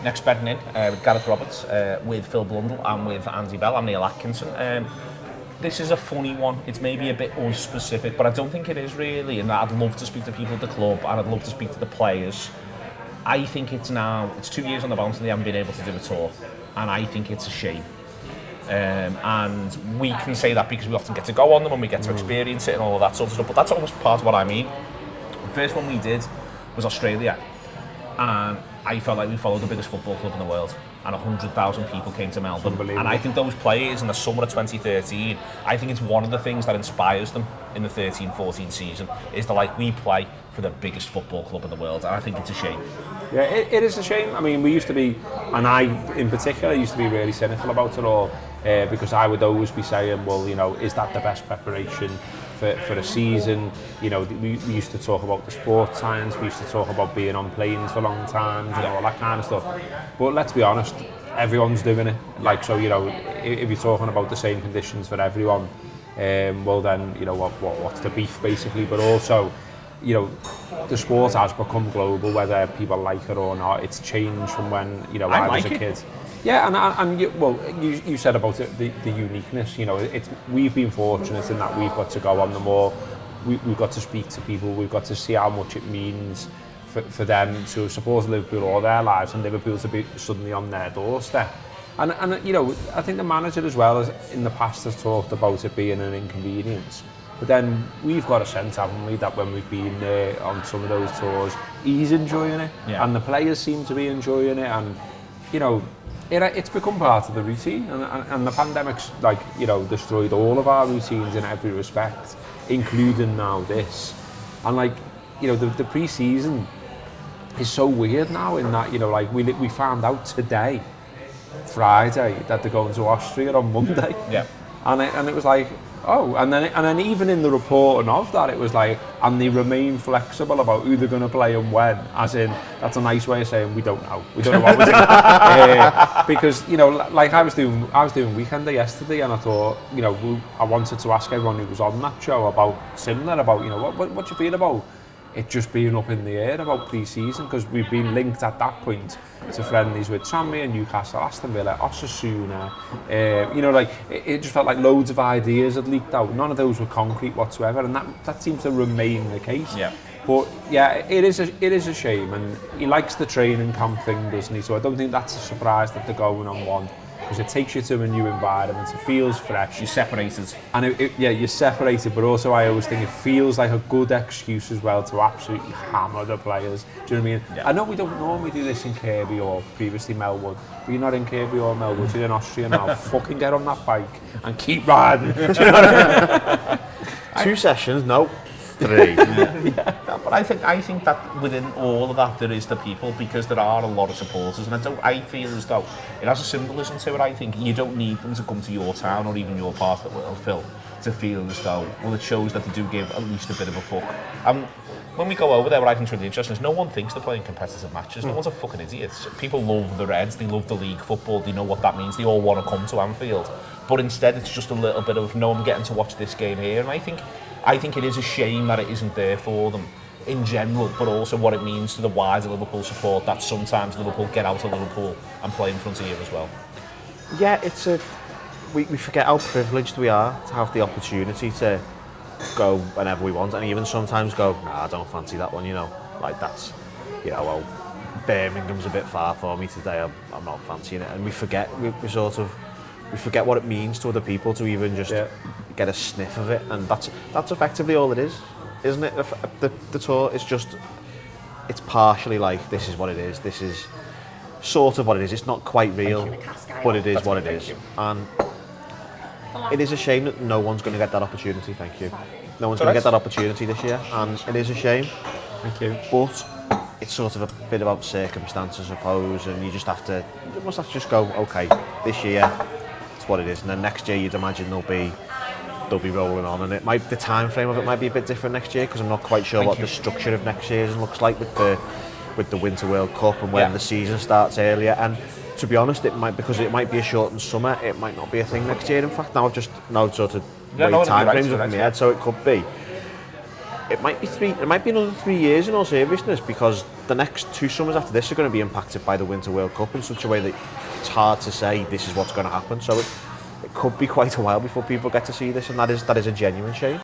next bedding in with Gareth Roberts, with Phil Blundell and with Andy Bell and Neil Atkinson. This is a funny one. It's maybe a bit unspecific, but I don't think it is really, and I'd love to speak to people at the club and I'd love to speak to the players. I think it's 2 years on the bounce and they haven't been able to do it all, and I think it's a shame. And we can say that because we often get to go on them and we get to experience it and all of that sort of stuff, but that's almost part of what I mean. The first one we did was Australia, and I felt like we followed the biggest football club in the world, and 100,000 people came to Melbourne. And I think those players in the summer of 2013, I think it's one of the things that inspires them in the 13-14 season, is that we play for the biggest football club in the world, and I think it's a shame. Yeah, it is a shame. I mean, we used to be, and I in particular used to be really cynical about it all, because I would always be saying, well, is that the best preparation for a season? We used to talk about the sports science, we used to talk about being on planes for long times and all that kind of stuff. But let's be honest, everyone's doing it. If you're talking about the same conditions for everyone, well then, what's the beef basically? But also, the sport has become global, whether people like it or not. It's changed from when, I was a kid. Yeah, and you said about it, the uniqueness. We've been fortunate in that we've got to go on them all. We've got to speak to people. We've got to see how much it means for them to support Liverpool all their lives, and Liverpool to be suddenly on their doorstep. And I think the manager as well as in the past has talked about it being an inconvenience. But then we've got a sense, haven't we, that when we've been there on some of those tours, he's enjoying it, and the players seem to be enjoying it, and it's become part of the routine, and the pandemic's destroyed all of our routines in every respect, including now this. And the pre-season is so weird now in that we found out today, Friday, that they're going to Austria on Monday. Yeah. And it was like, oh, and then even in the reporting of that, it was and they remain flexible about who they're going to play and when. As in, that's a nice way of saying we don't know what we're doing. Because I was doing Weekender yesterday, and I thought, I wanted to ask everyone who was on that show about what you feel about it just being up in the air about pre-season, because we've been linked at that point to friendlies with Tranmere and Newcastle, Aston Villa, Osasuna. It just felt like loads of ideas had leaked out. None of those were concrete whatsoever, and that seems to remain the case. Yeah. But yeah, it is a shame, and he likes the training camp thing, doesn't he? So I don't think that's a surprise that they're going on one, because it takes you to a new environment, it feels fresh. You're separated. And you're separated, but also I always think it feels like a good excuse as well to absolutely hammer the players. Do you know what I mean? Yeah. I know we don't normally do this in Kirby or previously Melwood, but you're not in Kirby or Melwood, you're in Austria now. Fucking get on that bike and keep riding. Do you know what I mean? 2 sessions, no. 3. Yeah. But I think that within all of that there is the people, because there are a lot of supporters, and I feel as though it has a symbolism to it. I think you don't need them to come to your town or even your part of the world, Phil, to feel as though, well, it shows that they do give at least a bit of a fuck. When we go over there, what I think is really interesting is no one thinks they're playing competitive matches. No one's a fucking idiot. People love the Reds, they love the league football, they know what that means, they all want to come to Anfield. But instead it's just a little bit of, no, I'm getting to watch this game here, and I think it is a shame that it isn't there for them in general, but also what it means to the wider Liverpool support, that sometimes Liverpool get out of Liverpool and play in front of you as well. Yeah, we forget how privileged we are to have the opportunity to go whenever we want, and even sometimes go, nah, I don't fancy that one, that's, well, Birmingham's a bit far for me today, I'm not fancying it, and we forget what it means to other people to even just get a sniff of it, and that's effectively all it is, isn't it? The tour is just, it's partially this is what it is, this is sort of what it is, it's not quite real, but it is what it is, and it is a shame that no one's going to get that opportunity, thank you. No one's going to get that opportunity this year, and it is a shame. Thank you. But it's sort of a bit about circumstance, I suppose, and you must have to just go, okay, this year, it's what it is, and then next year you'd imagine they'll be rolling on, and the time frame of it might be a bit different next year, because I'm not quite sure what the structure of next year's looks like with the Winter World Cup and when the season starts earlier. And to be honest, because it might be a shortened summer, it might not be a thing next year. In fact, now I've just sort of time frames up in my head, so it could be. it might be another 3 years in all seriousness, because the next 2 summers after this are going to be impacted by the Winter World Cup in such a way that it's hard to say this is what's going to happen. So it could be quite a while before people get to see this, and that is a genuine shame.